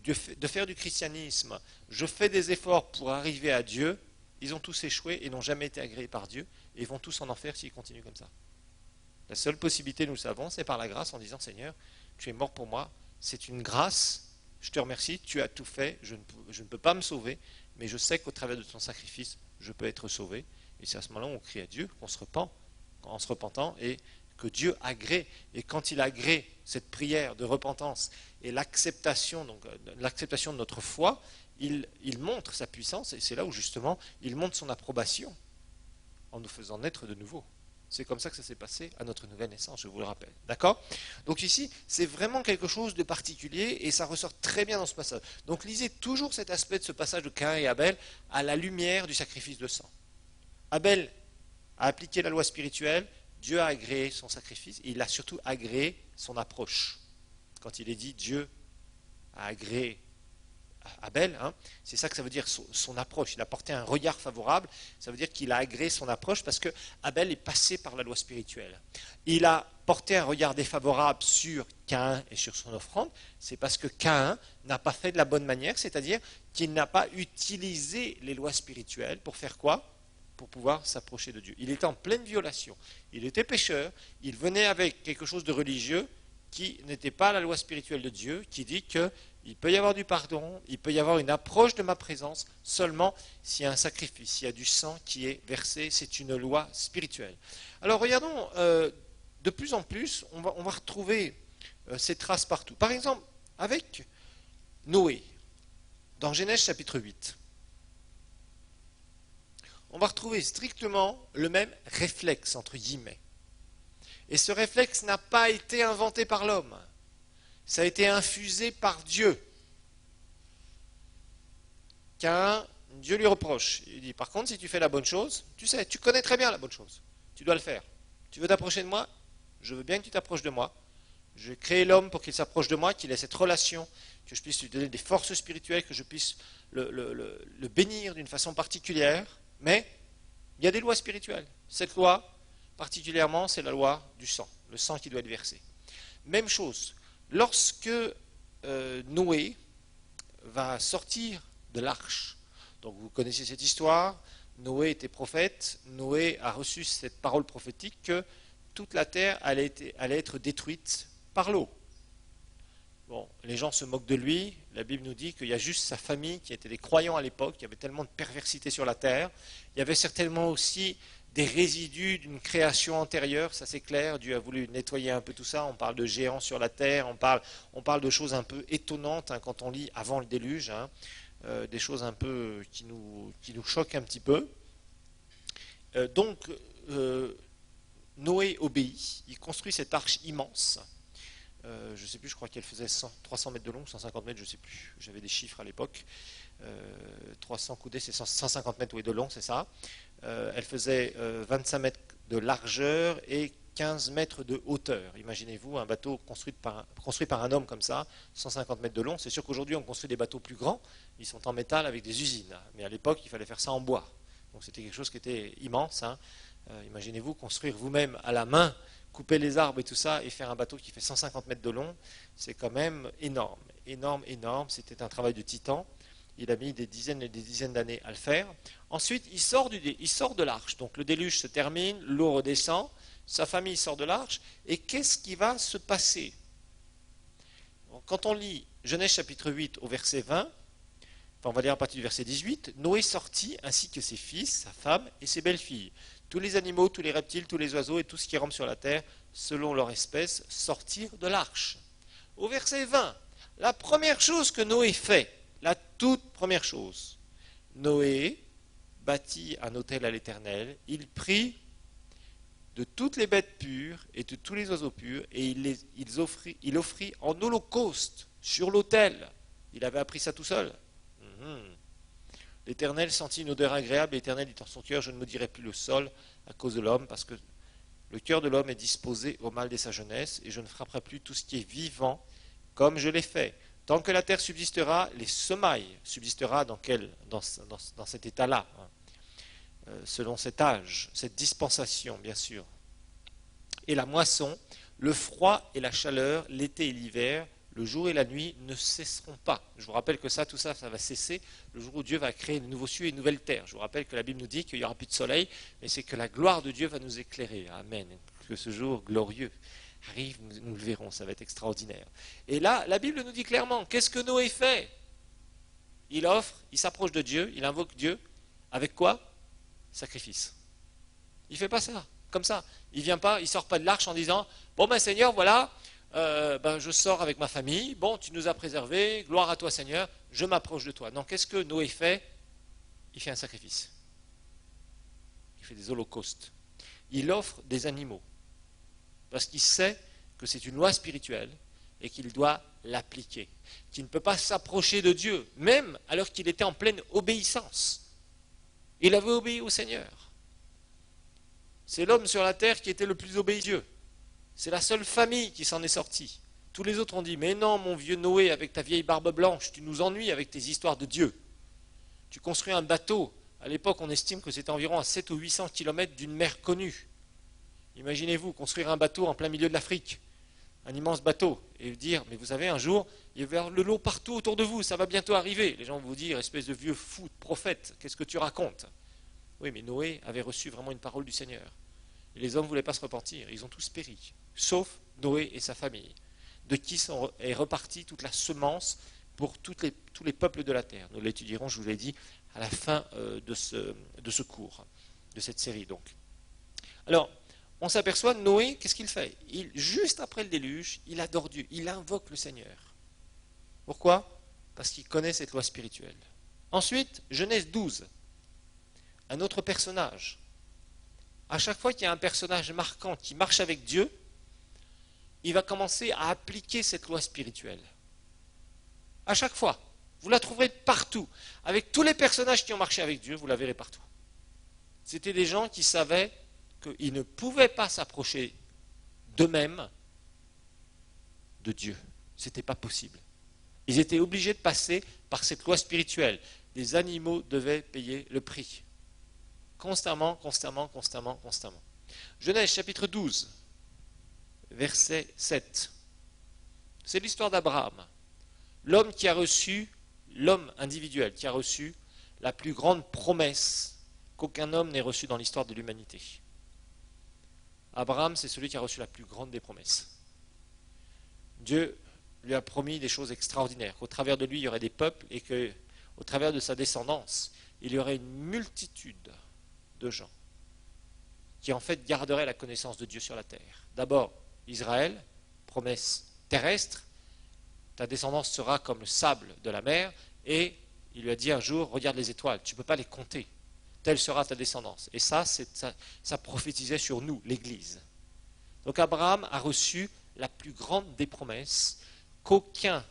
de faire du christianisme, je fais des efforts pour arriver à Dieu, ils ont tous échoué et n'ont jamais été agréés par Dieu et vont tous en enfer s'ils continuent comme ça. La seule possibilité, nous le savons, c'est par la grâce en disant Seigneur, tu es mort pour moi, c'est une grâce, je te remercie, tu as tout fait, je ne peux pas me sauver, mais je sais qu'au travers de ton sacrifice, je peux être sauvé. Et c'est à ce moment-là où on crie à Dieu, qu'on se repent, en se repentant, et que Dieu agrée. Et quand il agrée cette prière de repentance et l'acceptation de notre foi, il montre sa puissance, et c'est là où justement il montre son approbation en nous faisant naître de nouveau. C'est comme ça que ça s'est passé à notre nouvelle naissance, je vous le rappelle. D'accord ? Donc ici, c'est vraiment quelque chose de particulier et ça ressort très bien dans ce passage. Donc lisez toujours cet aspect de ce passage de Caïn et Abel à la lumière du sacrifice de sang. Abel a appliqué la loi spirituelle, Dieu a agréé son sacrifice et il a surtout agréé son approche. Quand il est dit Dieu a agréé Abel, c'est ça que ça veut dire, son approche. Il a porté un regard favorable, ça veut dire qu'il a agréé son approche parce que Abel est passé par la loi spirituelle. Il a porté un regard défavorable sur Caïn et sur son offrande, c'est parce que Caïn n'a pas fait de la bonne manière, c'est-à-dire qu'il n'a pas utilisé les lois spirituelles pour faire quoi ? Pour pouvoir s'approcher de Dieu. Il était en pleine violation. Il était pécheur, il venait avec quelque chose de religieux qui n'était pas la loi spirituelle de Dieu, qui dit qu'il peut y avoir du pardon, il peut y avoir une approche de ma présence seulement s'il y a un sacrifice, s'il y a du sang qui est versé, c'est une loi spirituelle. Alors regardons, de plus en plus, on va retrouver ces traces partout. Par exemple, avec Noé, dans Genèse chapitre 8, on va retrouver strictement le même réflexe, entre guillemets. Et ce réflexe n'a pas été inventé par l'homme. Ça a été infusé par Dieu. Car Dieu lui reproche. Il dit, par contre, si tu fais la bonne chose, tu sais, tu connais très bien la bonne chose. Tu dois le faire. Tu veux t'approcher de moi? Je veux bien que tu t'approches de moi. Je vais créer l'homme pour qu'il s'approche de moi, qu'il ait cette relation, que je puisse lui donner des forces spirituelles, que je puisse le bénir d'une façon particulière. Mais il y a des lois spirituelles. Cette loi, particulièrement, c'est la loi du sang. Le sang qui doit être versé. Même chose. Lorsque Noé va sortir de l'arche, donc vous connaissez cette histoire, Noé était prophète, Noé a reçu cette parole prophétique que toute la terre allait être détruite par l'eau. Bon, les gens se moquent de lui, la Bible nous dit qu'il y a juste sa famille qui étaient des croyants à l'époque, il y avait tellement de perversité sur la terre, il y avait certainement aussi des résidus d'une création antérieure, ça c'est clair, Dieu a voulu nettoyer un peu tout ça, on parle de géants sur la terre, on parle de choses un peu étonnantes hein, quand on lit avant le déluge, hein, des choses un peu qui nous choquent un petit peu. Donc, Noé obéit, il construit cette arche immense, je ne sais plus, je crois qu'elle faisait 300 mètres de long, 150 mètres, je ne sais plus, j'avais des chiffres à l'époque, 300 coudées, c'est 150 mètres de long, c'est ça. Elle faisait 25 mètres de largeur et 15 mètres de hauteur. Imaginez-vous un bateau construit par un homme comme ça, 150 mètres de long. C'est sûr qu'aujourd'hui on construit des bateaux plus grands, ils sont en métal avec des usines, mais à l'époque il fallait faire ça en bois. Donc c'était quelque chose qui était immense. Hein. Imaginez-vous construire vous-même à la main, couper les arbres et tout ça, et faire un bateau qui fait 150 mètres de long, c'est quand même énorme, énorme, énorme. C'était un travail de titan. Il a mis des dizaines et des dizaines d'années à le faire. Ensuite, il sort de l'arche. Donc le déluge se termine, l'eau redescend, sa famille sort de l'arche. Et qu'est-ce qui va se passer? Quand on lit Genèse chapitre 8 au verset 20, enfin on va lire à partir du verset 18, Noé sortit ainsi que ses fils, sa femme et ses belles-filles. Tous les animaux, tous les reptiles, tous les oiseaux et tout ce qui rampe sur la terre, selon leur espèce, sortirent de l'arche. Au verset 20, la première chose que Noé fait, la toute première chose, Noé bâtit un autel à l'Éternel, il prit de toutes les bêtes pures et de tous les oiseaux purs et il offrit en holocauste sur l'autel. Il avait appris ça tout seul. L'Éternel sentit une odeur agréable, l'Éternel dit en son cœur, je ne maudirai plus le sol à cause de l'homme, parce que le cœur de l'homme est disposé au mal dès sa jeunesse, et je ne frapperai plus tout ce qui est vivant comme je l'ai fait. Tant que la terre subsistera, les semailles subsistera dans cet état-là, hein, selon cet âge, cette dispensation, bien sûr. Et la moisson, le froid et la chaleur, l'été et l'hiver, le jour et la nuit ne cesseront pas. Je vous rappelle que tout ça va cesser le jour où Dieu va créer de nouveaux cieux et une nouvelle terre. Je vous rappelle que la Bible nous dit qu'il n'y aura plus de soleil, mais c'est que la gloire de Dieu va nous éclairer. Amen. Que ce jour glorieux arrive, nous le verrons, ça va être extraordinaire. Et là, la Bible nous dit clairement, qu'est-ce que Noé fait? Il offre, il s'approche de Dieu, il invoque Dieu, avec quoi? Sacrifice. Il ne fait pas ça, comme ça. Il vient pas, il sort pas de l'arche en disant, bon ben Seigneur, voilà, je sors avec ma famille, bon, tu nous as préservés, gloire à toi Seigneur, je m'approche de toi. Non, qu'est-ce que Noé fait? Il fait un sacrifice. Il fait des holocaustes. Il offre des animaux. Parce qu'il sait que c'est une loi spirituelle et qu'il doit l'appliquer. Qu'il ne peut pas s'approcher de Dieu, même alors qu'il était en pleine obéissance. Il avait obéi au Seigneur. C'est l'homme sur la terre qui était le plus obéisseux. C'est la seule famille qui s'en est sortie. Tous les autres ont dit, mais non, mon vieux Noé, avec ta vieille barbe blanche, tu nous ennuies avec tes histoires de Dieu. Tu construis un bateau. À l'époque, on estime que c'était environ à 700 ou 800 km d'une mer connue. Imaginez-vous construire un bateau en plein milieu de l'Afrique, un immense bateau, et dire, mais vous savez, un jour, il va y avoir le lot partout autour de vous, ça va bientôt arriver. Les gens vont vous dire, espèce de vieux fou, de prophète, qu'est-ce que tu racontes? Oui, mais Noé avait reçu vraiment une parole du Seigneur. Et les hommes ne voulaient pas se repentir, ils ont tous péri, sauf Noé et sa famille, de qui est repartie toute la semence pour tous les peuples de la terre. Nous l'étudierons, je vous l'ai dit, à la fin de ce cours, de cette série donc. Alors, on s'aperçoit, Noé, qu'est-ce qu'il fait? Juste après le déluge, il adore Dieu, il invoque le Seigneur. Pourquoi? Parce qu'il connaît cette loi spirituelle. Ensuite, Genèse 12. un autre personnage. À chaque fois qu'il y a un personnage marquant qui marche avec Dieu, il va commencer à appliquer cette loi spirituelle. À chaque fois. Vous la trouverez partout. Avec tous les personnages qui ont marché avec Dieu, vous la verrez partout. C'était des gens qui savaient qu'ils ne pouvaient pas s'approcher d'eux-mêmes de Dieu. Ce n'était pas possible. Ils étaient obligés de passer par cette loi spirituelle. Les animaux devaient payer le prix. Constamment, constamment, constamment, constamment. Genèse chapitre 12, verset 7. C'est l'histoire d'Abraham. L'homme qui a reçu, l'homme individuel qui a reçu la plus grande promesse qu'aucun homme n'ait reçue dans l'histoire de l'humanité. Abraham, c'est celui qui a reçu la plus grande des promesses. Dieu lui a promis des choses extraordinaires, qu'au travers de lui, il y aurait des peuples et qu'au travers de sa descendance, il y aurait une multitude de gens qui en fait garderaient la connaissance de Dieu sur la terre. D'abord, Israël, promesse terrestre, ta descendance sera comme le sable de la mer, et il lui a dit un jour, regarde les étoiles, tu ne peux pas les compter, telle sera ta descendance. Et ça prophétisait sur nous, l'Église. Donc Abraham a reçu la plus grande des promesses qu'aucun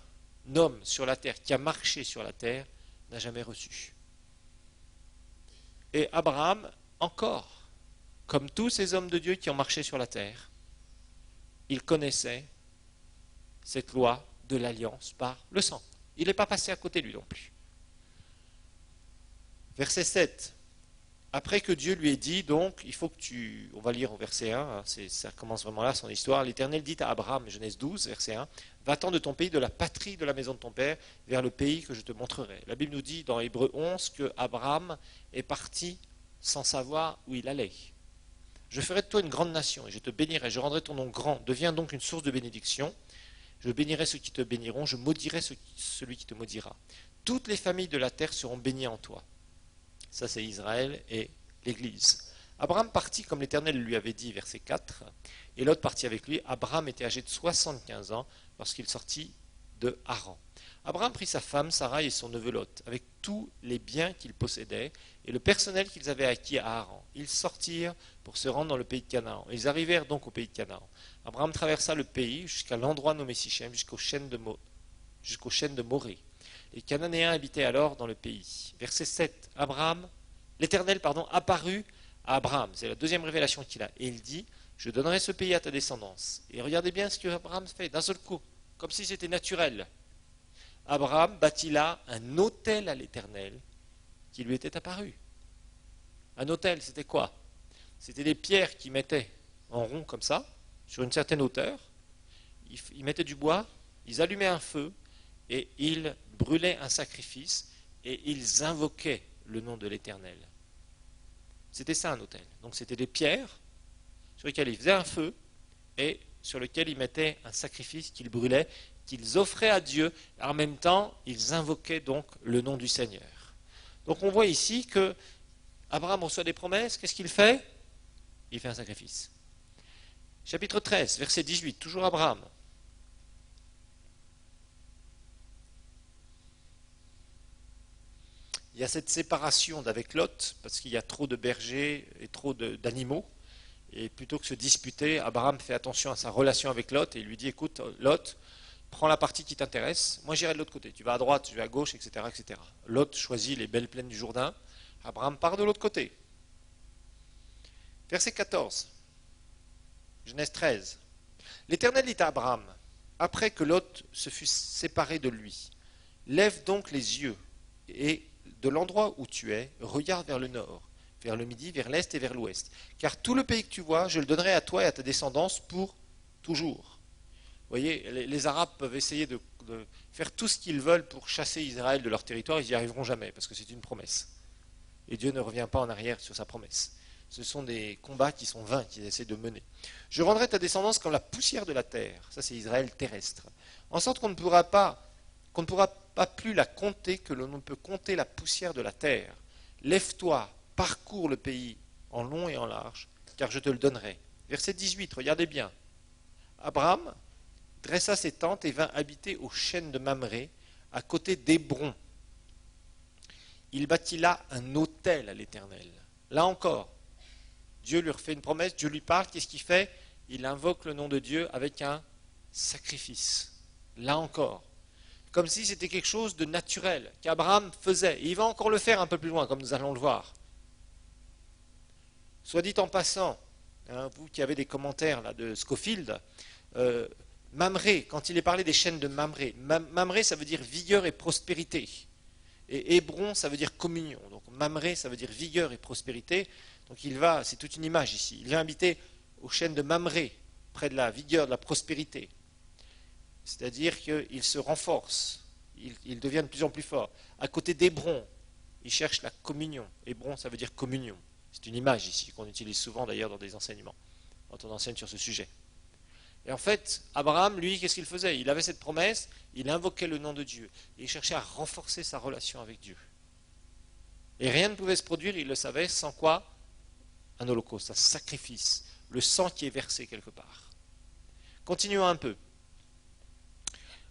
homme sur la terre qui a marché sur la terre n'a jamais reçu. Et Abraham, encore, comme tous ces hommes de Dieu qui ont marché sur la terre, il connaissait cette loi de l'alliance par le sang. Il n'est pas passé à côté lui non plus. Verset 7. Après que Dieu lui ait dit, donc, il faut que tu... On va lire au verset 1, ça commence vraiment là son histoire. L'Éternel dit à Abraham, Genèse 12, verset 1, « Va-t'en de ton pays, de la patrie de la maison de ton père, vers le pays que je te montrerai. » La Bible nous dit dans Hébreux 11 que Abraham est parti sans savoir où il allait. « Je ferai de toi une grande nation, et je te bénirai, je rendrai ton nom grand. Deviens donc une source de bénédiction. Je bénirai ceux qui te béniront, je maudirai celui qui te maudira. Toutes les familles de la terre seront bénies en toi. » Ça, c'est Israël et l'Église. Abraham partit comme l'Éternel lui avait dit, verset 4, et Lot partit avec lui. Abraham était âgé de 75 ans lorsqu'il sortit de Haran. Abraham prit sa femme, Sarai, et son neveu Lot, avec tous les biens qu'ils possédaient et le personnel qu'ils avaient acquis à Haran. Ils sortirent pour se rendre dans le pays de Canaan. Ils arrivèrent donc au pays de Canaan. Abraham traversa le pays jusqu'à l'endroit nommé Sichem, jusqu'au chêne de Morée. Les Cananéens habitaient alors dans le pays. Verset 7. L'Éternel apparut à Abraham. C'est la deuxième révélation qu'il a. Et il dit, je donnerai ce pays à ta descendance. Et regardez bien ce que Abraham fait d'un seul coup, comme si c'était naturel. Abraham bâtit là un autel à l'Éternel qui lui était apparu. Un autel, c'était quoi? C'était des pierres qu'ils mettaient en rond comme ça, sur une certaine hauteur. Ils mettaient du bois, ils allumaient un feu, et ils brûlaient un sacrifice, et ils invoquaient le nom de l'Éternel. C'était ça un autel. Donc c'était des pierres sur lesquelles ils faisaient un feu, et sur lesquelles ils mettaient un sacrifice qu'ils brûlaient, qu'ils offraient à Dieu. En même temps, ils invoquaient donc le nom du Seigneur. Donc on voit ici que Abraham reçoit des promesses. Qu'est-ce qu'il fait? Il fait un sacrifice. Chapitre 13, verset 18, toujours Abraham. Il y a cette séparation d'avec Lot, parce qu'il y a trop de bergers et trop d'animaux. Et plutôt que se disputer, Abraham fait attention à sa relation avec Lot et il lui dit, écoute, Lot, prends la partie qui t'intéresse, moi j'irai de l'autre côté. Tu vas à droite, je vais à gauche, etc., etc. Lot choisit les belles plaines du Jourdain. Abraham part de l'autre côté. Verset 14. Genèse 13. L'Éternel dit à Abraham, après que Lot se fut séparé de lui, lève donc les yeux et de l'endroit où tu es, regarde vers le nord, vers le midi, vers l'est et vers l'ouest. Car tout le pays que tu vois, je le donnerai à toi et à ta descendance pour toujours. Vous voyez, les Arabes peuvent essayer de faire tout ce qu'ils veulent pour chasser Israël de leur territoire, ils n'y arriveront jamais, parce que c'est une promesse. Et Dieu ne revient pas en arrière sur sa promesse. Ce sont des combats qui sont vains, qu'ils essaient de mener. Je rendrai ta descendance comme la poussière de la terre. Ça, c'est Israël terrestre. En sorte qu'on ne pourra pas plus la compter que l'on ne peut compter la poussière de la terre. Lève-toi, parcours le pays en long et en large, car je te le donnerai. Verset 18, regardez bien. Abraham dressa ses tentes et vint habiter au chêne de Mamré, à côté d'Hébron. Il bâtit là un autel à l'Éternel. Là encore, Dieu lui refait une promesse, Dieu lui parle, qu'est-ce qu'il fait? Il invoque le nom de Dieu avec un sacrifice. Là encore, comme si c'était quelque chose de naturel qu'Abraham faisait. Et il va encore le faire un peu plus loin, comme nous allons le voir. Soit dit en passant, hein, vous qui avez des commentaires là, de Scofield, Mamré, quand il est parlé des chaînes de Mamré, Mamré ça veut dire vigueur et prospérité. Et Hébron ça veut dire communion. Donc Mamré ça veut dire vigueur et prospérité. Donc c'est toute une image ici, il vient habiter aux chaînes de Mamré, près de la vigueur, de la prospérité. C'est-à-dire qu'il se renforce, il devient de plus en plus fort. À côté d'Hébron, il cherche la communion. Hébron ça veut dire communion. C'est une image ici qu'on utilise souvent d'ailleurs dans des enseignements, quand on enseigne sur ce sujet. Et en fait, Abraham, lui, qu'est-ce qu'il faisait? Il avait cette promesse, il invoquait le nom de Dieu, et il cherchait à renforcer sa relation avec Dieu. Et rien ne pouvait se produire, il le savait, sans quoi? Un holocauste, un sacrifice, le sang qui est versé quelque part. Continuons un peu.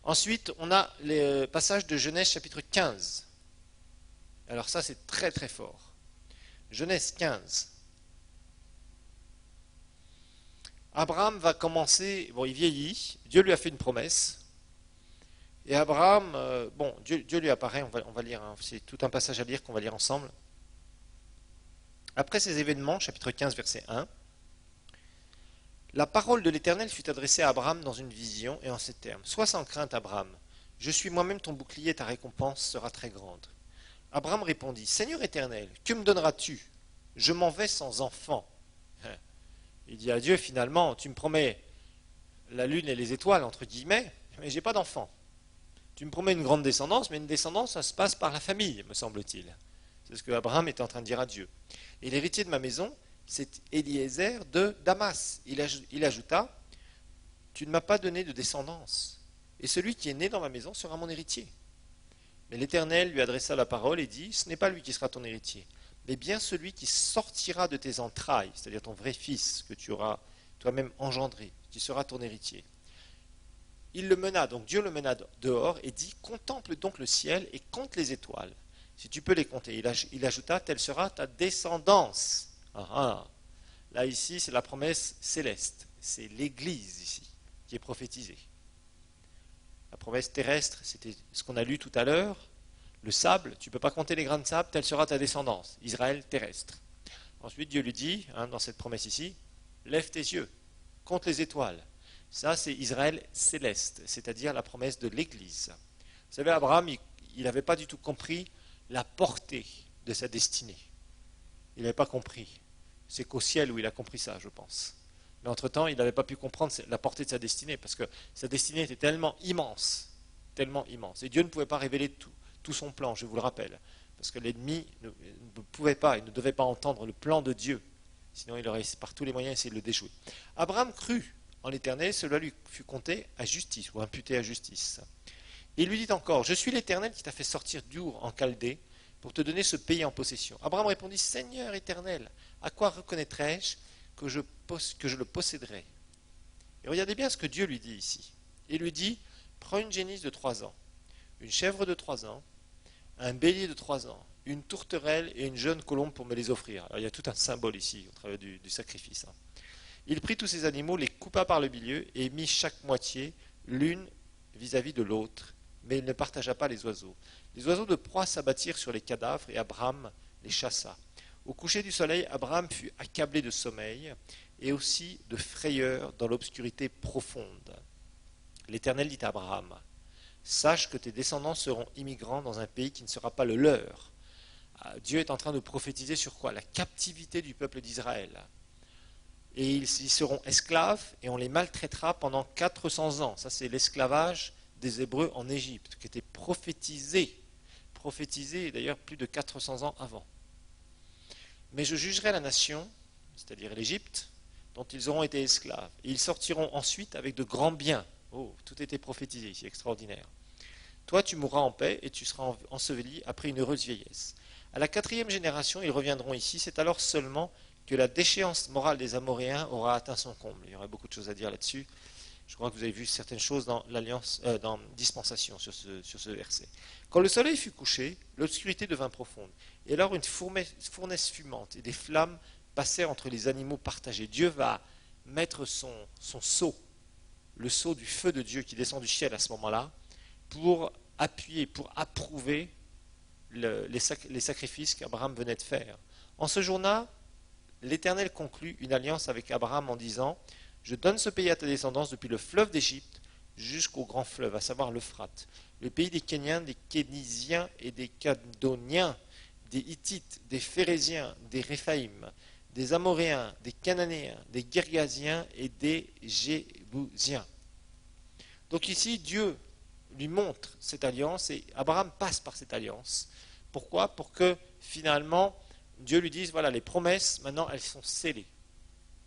Ensuite, on a les passages de Genèse chapitre 15. Alors ça, c'est très très fort. Genèse 15. Abraham va commencer, bon, il vieillit, Dieu lui a fait une promesse, et Abraham, Dieu lui apparaît, on va lire, c'est tout un passage à lire qu'on va lire ensemble. Après ces événements, chapitre 15, verset 1, la parole de l'Éternel fut adressée à Abraham dans une vision, et en ces termes, sois sans crainte, Abraham, je suis moi-même ton bouclier, ta récompense sera très grande. Abraham répondit, Seigneur Éternel, que me donneras-tu? Je m'en vais sans enfant. Il dit à Dieu, finalement, tu me promets la lune et les étoiles, entre guillemets, mais j'ai pas d'enfant. Tu me promets une grande descendance, mais une descendance, ça se passe par la famille, me semble-t-il. C'est ce que Abraham était en train de dire à Dieu. Et l'héritier de ma maison, c'est Eliezer de Damas. Il ajouta, tu ne m'as pas donné de descendance, et celui qui est né dans ma maison sera mon héritier. Mais l'Éternel lui adressa la parole et dit, ce n'est pas lui qui sera ton héritier, mais bien celui qui sortira de tes entrailles, c'est-à-dire ton vrai fils que tu auras toi-même engendré, qui sera ton héritier. Il le mena, donc Dieu le mena dehors et dit, contemple donc le ciel et compte les étoiles, si tu peux les compter. Il ajouta, telle sera ta descendance. Là ici, c'est la promesse céleste, c'est l'Église ici qui est prophétisée. La promesse terrestre, c'était ce qu'on a lu tout à l'heure. Le sable, tu ne peux pas compter les grains de sable, telle sera ta descendance. Israël terrestre. Ensuite, Dieu lui dit, dans cette promesse ici, lève tes yeux, compte les étoiles. Ça, c'est Israël céleste, c'est-à-dire la promesse de l'Église. Vous savez, Abraham, il n'avait pas du tout compris la portée de sa destinée. Il n'avait pas compris. C'est qu'au ciel où il a compris ça, je pense. Mais entre-temps, il n'avait pas pu comprendre la portée de sa destinée, parce que sa destinée était tellement immense. Et Dieu ne pouvait pas révéler tout son plan, je vous le rappelle. Parce que l'ennemi ne pouvait pas, il ne devait pas entendre le plan de Dieu. Sinon, il aurait par tous les moyens essayé de le déjouer. Abraham crut en l'Éternel, cela lui fut compté à justice, ou imputé à justice. Et il lui dit encore, je suis l'Éternel qui t'a fait sortir d'Ur en Chaldée, pour te donner ce pays en possession. Abraham répondit, Seigneur Éternel, à quoi reconnaîtrai-je que je le posséderai? Et regardez bien ce que Dieu lui dit ici. Il lui dit, prends une génisse de 3 ans, une chèvre de 3 ans, un bélier de 3 ans, une tourterelle et une jeune colombe pour me les offrir. Alors, il y a tout un symbole ici au travers du sacrifice. Il prit tous ces animaux, les coupa par le milieu et mit chaque moitié l'une vis-à-vis de l'autre, mais il ne partagea pas les oiseaux. Les oiseaux de proie s'abattirent sur les cadavres et Abraham les chassa. Au coucher du soleil, Abraham fut accablé de sommeil et aussi de frayeur dans l'obscurité profonde. L'Éternel dit à Abraham, sache que tes descendants seront immigrants dans un pays qui ne sera pas le leur. Dieu est en train de prophétiser sur quoi? La captivité du peuple d'Israël. Et ils seront esclaves et on les maltraitera pendant 400 ans. Ça, c'est l'esclavage des Hébreux en Égypte, qui était prophétisé d'ailleurs plus de 400 ans avant. Mais je jugerai la nation, c'est-à-dire l'Égypte, dont ils auront été esclaves. Et ils sortiront ensuite avec de grands biens. Oh, tout était prophétisé ici, extraordinaire. Toi, tu mourras en paix et tu seras enseveli après une heureuse vieillesse. À la 4e génération, ils reviendront ici. C'est alors seulement que la déchéance morale des Amoréens aura atteint son comble. Il y aurait beaucoup de choses à dire là-dessus. Je crois que vous avez vu certaines choses dans l'Alliance, dans Dispensation sur ce verset. Quand le soleil fut couché, l'obscurité devint profonde. Et alors une fournaise fumante et des flammes passèrent entre les animaux partagés. Dieu va mettre son sceau, le sceau du feu de Dieu qui descend du ciel à ce moment-là, pour appuyer, pour approuver les sacrifices qu'Abraham venait de faire. En ce jour-là, l'Éternel conclut une alliance avec Abraham en disant « Je donne ce pays à ta descendance depuis le fleuve d'Égypte jusqu'au grand fleuve, à savoir l'Euphrate, le pays des Kéniens, des Kénisiens et des Cadoniens, des Hittites, des Phéréziens, des Réphaïm, des Amoréens, des Cananéens, des Girgasiens et des Jébusiens. » Donc ici, Dieu lui montre cette alliance et Abraham passe par cette alliance. Pourquoi? Pour que finalement, Dieu lui dise, voilà, les promesses, maintenant, elles sont scellées.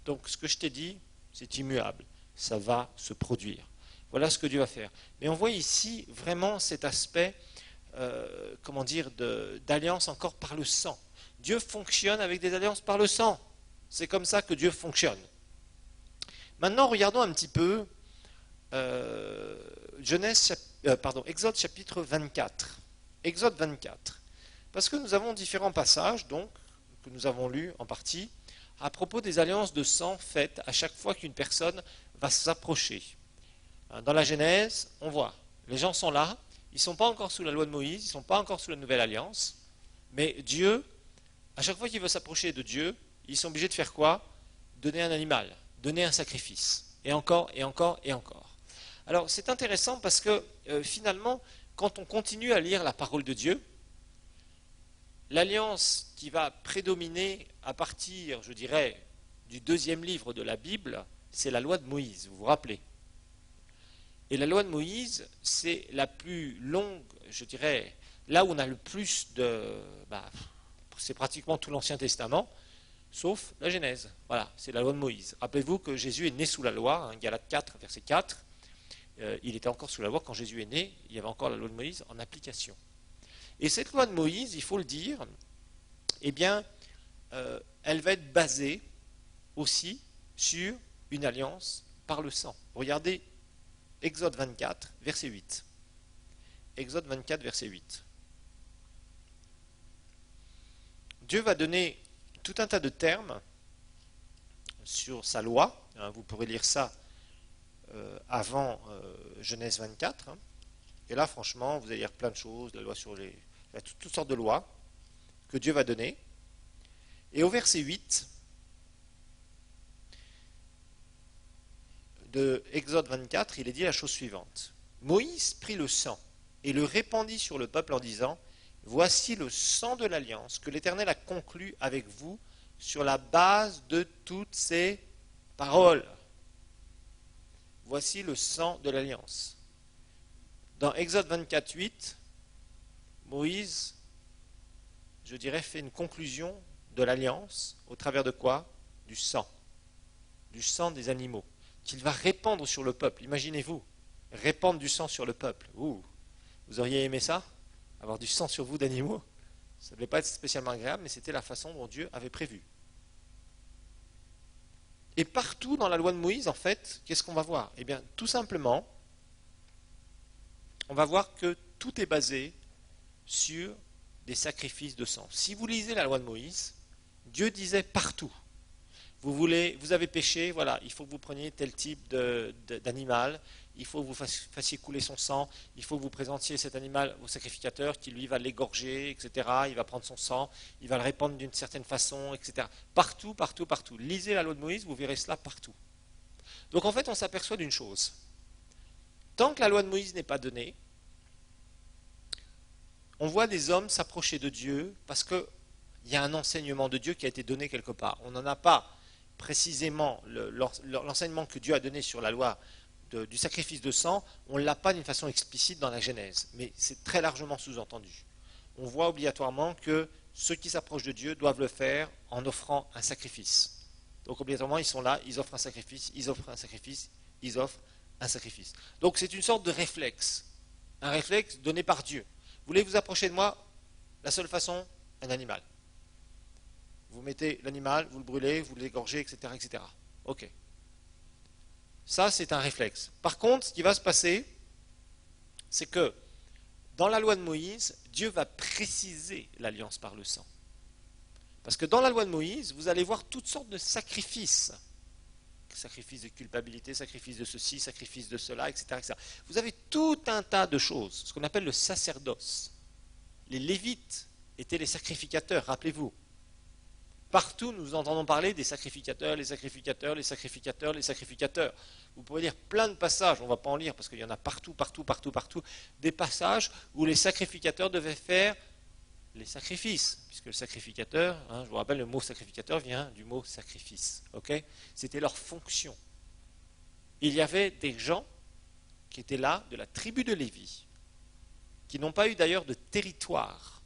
Donc ce que je t'ai dit, c'est immuable. Ça va se produire. Voilà ce que Dieu va faire. Mais on voit ici vraiment cet aspect, d'alliance encore par le sang. Dieu fonctionne avec des alliances par le sang. C'est comme ça que Dieu fonctionne. Maintenant, regardons un petit peu Exode chapitre 24. Exode 24. Parce que nous avons différents passages, donc, que nous avons lus en partie, à propos des alliances de sang faites à chaque fois qu'une personne va s'approcher. Dans la Genèse, on voit, les gens sont là, ils ne sont pas encore sous la loi de Moïse, ils ne sont pas encore sous la nouvelle alliance, mais Dieu, à chaque fois qu'il veut s'approcher de Dieu, ils sont obligés de faire quoi? Donner un animal, donner un sacrifice, et encore, et encore, et encore. Alors c'est intéressant parce que finalement, quand on continue à lire la parole de Dieu, l'alliance qui va prédominer à partir, je dirais, du deuxième livre de la Bible, c'est la loi de Moïse, vous vous rappelez. Et la loi de Moïse, c'est la plus longue, je dirais, là où on a le plus c'est pratiquement tout l'Ancien Testament, sauf la Genèse. Voilà, c'est la loi de Moïse. Rappelez-vous que Jésus est né sous la loi, Galates 4, verset 4. Il était encore sous la loi quand Jésus est né, il y avait encore la loi de Moïse en application. Et cette loi de Moïse, il faut le dire, eh bien, elle va être basée aussi sur une alliance par le sang. Regardez Exode 24, verset 8. Exode 24, verset 8. Dieu va donner tout un tas de termes sur sa loi. Vous pourrez lire ça avant Genèse 24. Et là, franchement, vous allez lire plein de choses, la loi sur il y a toutes sortes de lois que Dieu va donner. Et au verset 8 de Exode 24, il est dit la chose suivante. Moïse prit le sang et le répandit sur le peuple en disant, voici le sang de l'alliance que l'Éternel a conclu avec vous sur la base de toutes ces paroles. Voici le sang de l'alliance. Dans Exode 24, 8, Moïse, je dirais, fait une conclusion de l'alliance au travers de quoi? Du sang des animaux, qu'il va répandre sur le peuple. Imaginez-vous, répandre du sang sur le peuple. Ouh, vous auriez aimé ça? Avoir du sang sur vous d'animaux? Ça ne devait pas être spécialement agréable, mais c'était la façon dont Dieu avait prévu. Et partout dans la loi de Moïse, en fait, qu'est-ce qu'on va voir? Eh bien, tout simplement, on va voir que tout est basé sur des sacrifices de sang. Si vous lisez la loi de Moïse, Dieu disait partout, vous avez péché, voilà, il faut que vous preniez tel type d'animal, il faut que vous fassiez couler son sang, il faut que vous présentiez cet animal au sacrificateur qui lui va l'égorger, etc. Il va prendre son sang, il va le répandre d'une certaine façon, etc. Partout, partout, partout. Lisez la loi de Moïse, vous verrez cela partout. Donc en fait, on s'aperçoit d'une chose. Tant que la loi de Moïse n'est pas donnée, on voit des hommes s'approcher de Dieu parce qu'il y a un enseignement de Dieu qui a été donné quelque part. On n'en a pas précisément l'enseignement que Dieu a donné sur la loi du sacrifice de sang, on ne l'a pas d'une façon explicite dans la Genèse, mais c'est très largement sous-entendu. On voit obligatoirement que ceux qui s'approchent de Dieu doivent le faire en offrant un sacrifice. Donc obligatoirement, ils sont là, ils offrent un sacrifice, ils offrent un sacrifice, ils offrent un sacrifice. Donc c'est une sorte de réflexe, un réflexe donné par Dieu. Vous voulez vous approcher de moi? La seule façon, un animal. Vous mettez l'animal, vous le brûlez, vous l'égorgez, etc., etc. Ok. Ça, c'est un réflexe. Par contre, ce qui va se passer, c'est que dans la loi de Moïse, Dieu va préciser l'alliance par le sang. Parce que dans la loi de Moïse, vous allez voir toutes sortes de sacrifices. Sacrifice de culpabilité, sacrifice de ceci, sacrifice de cela, etc., etc. Vous avez tout un tas de choses, ce qu'on appelle le sacerdoce. Les Lévites étaient les sacrificateurs, rappelez-vous. Partout, nous entendons parler des sacrificateurs, les sacrificateurs, les sacrificateurs, les sacrificateurs. Vous pouvez lire plein de passages, on ne va pas en lire parce qu'il y en a partout, partout, partout, partout, des passages où les sacrificateurs devaient faire les sacrifices, puisque le sacrificateur, je vous rappelle, le mot sacrificateur vient du mot sacrifice, ok? C'était leur fonction. Il y avait des gens qui étaient là, de la tribu de Lévi, qui n'ont pas eu d'ailleurs de territoire,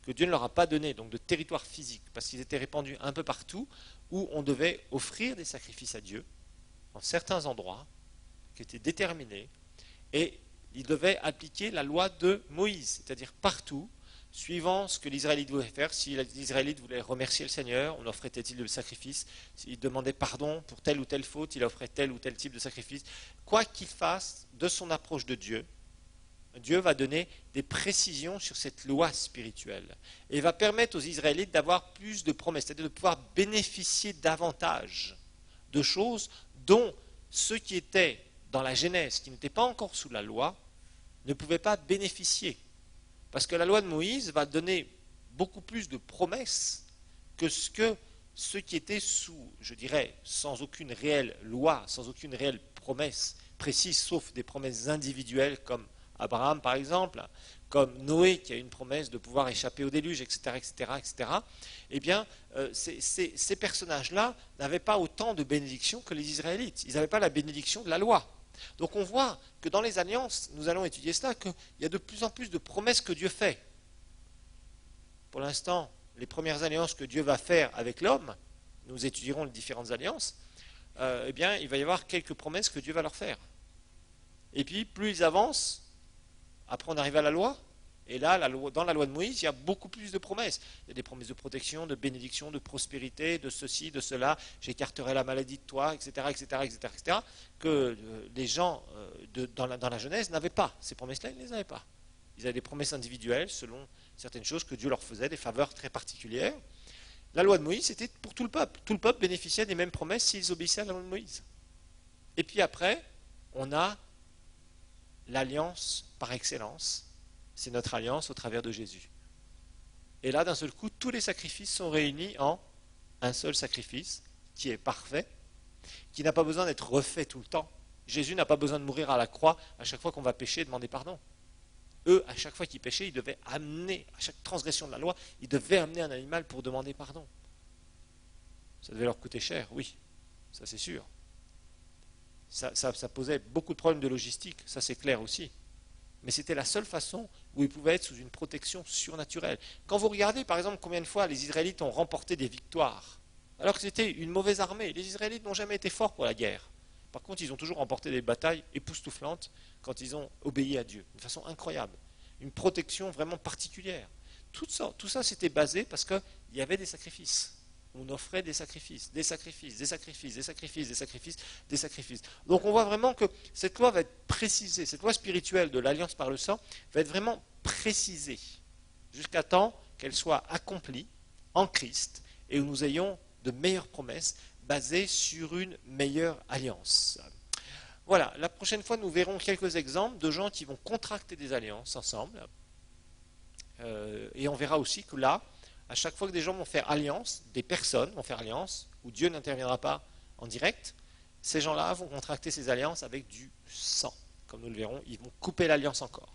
que Dieu ne leur a pas donné, donc de territoire physique, parce qu'ils étaient répandus un peu partout, où on devait offrir des sacrifices à Dieu, en certains endroits, qui étaient déterminés, et ils devaient appliquer la loi de Moïse, c'est-à-dire partout, suivant ce que l'Israélite voulait faire. Si l'Israélite voulait remercier le Seigneur, on offrait tel type de sacrifice. S'il demandait pardon pour telle ou telle faute, il offrait tel ou tel type de sacrifice. Quoi qu'il fasse de son approche de Dieu, Dieu va donner des précisions sur cette loi spirituelle et va permettre aux Israélites d'avoir plus de promesses, c'est-à-dire de pouvoir bénéficier davantage de choses dont ceux qui étaient dans la Genèse, qui n'étaient pas encore sous la loi, ne pouvaient pas bénéficier. Parce que la loi de Moïse va donner beaucoup plus de promesses que ce que ceux qui étaient sous, je dirais, sans aucune réelle loi, sans aucune réelle promesse précise, sauf des promesses individuelles comme Abraham par exemple, comme Noé qui a une promesse de pouvoir échapper au déluge, etc., etc., etc. Eh bien, ces personnages-là n'avaient pas autant de bénédictions que les Israélites. Ils n'avaient pas la bénédiction de la loi. Donc on voit que dans les alliances, nous allons étudier cela, qu'il y a de plus en plus de promesses que Dieu fait. Pour l'instant, les premières alliances que Dieu va faire avec l'homme, nous étudierons les différentes alliances, eh bien, il va y avoir quelques promesses que Dieu va leur faire. Et puis, plus ils avancent, après on arrive à la loi, et là, dans la loi de Moïse, il y a beaucoup plus de promesses. Il y a des promesses de protection, de bénédiction, de prospérité, de ceci, de cela, j'écarterai la maladie de toi, etc., etc., etc., etc., que les gens dans la Genèse n'avaient pas. Ces promesses-là, ils ne les avaient pas. Ils avaient des promesses individuelles selon certaines choses que Dieu leur faisait, des faveurs très particulières. La loi de Moïse, c'était pour tout le peuple. Tout le peuple bénéficiait des mêmes promesses s'ils obéissaient à la loi de Moïse. Et puis après, on a l'alliance par excellence. C'est notre alliance au travers de Jésus. Et là, d'un seul coup, tous les sacrifices sont réunis en un seul sacrifice qui est parfait, qui n'a pas besoin d'être refait tout le temps. Jésus n'a pas besoin de mourir à la croix à chaque fois qu'on va pécher et demander pardon. Eux, à chaque fois qu'ils péchaient, ils devaient amener, à chaque transgression de la loi, ils devaient amener un animal pour demander pardon. Ça devait leur coûter cher, oui, ça c'est sûr. Ça posait beaucoup de problèmes de logistique, ça c'est clair aussi. Mais c'était la seule façon où ils pouvaient être sous une protection surnaturelle. Quand vous regardez par exemple combien de fois les Israélites ont remporté des victoires, alors que c'était une mauvaise armée, les Israélites n'ont jamais été forts pour la guerre. Par contre, ils ont toujours remporté des batailles époustouflantes quand ils ont obéi à Dieu, d'une façon incroyable. Une protection vraiment particulière. Tout ça c'était basé parce qu'il y avait des sacrifices. On offrait des sacrifices, des sacrifices, des sacrifices, des sacrifices, des sacrifices, des sacrifices. Donc on voit vraiment que cette loi va être précisée, cette loi spirituelle de l'alliance par le sang va être vraiment précisée jusqu'à temps qu'elle soit accomplie en Christ et où nous ayons de meilleures promesses basées sur une meilleure alliance. Voilà, la prochaine fois nous verrons quelques exemples de gens qui vont contracter des alliances ensemble et on verra aussi que là, à chaque fois que des gens vont faire alliance, des personnes vont faire alliance, où Dieu n'interviendra pas en direct, ces gens-là vont contracter ces alliances avec du sang. Comme nous le verrons, ils vont couper l'alliance encore.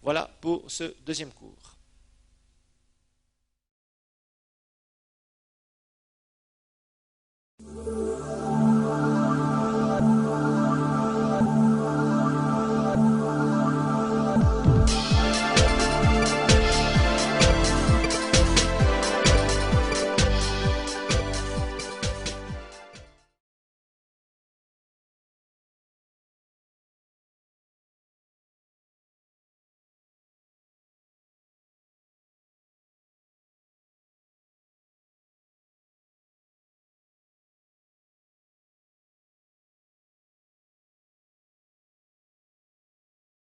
Voilà pour ce deuxième cours.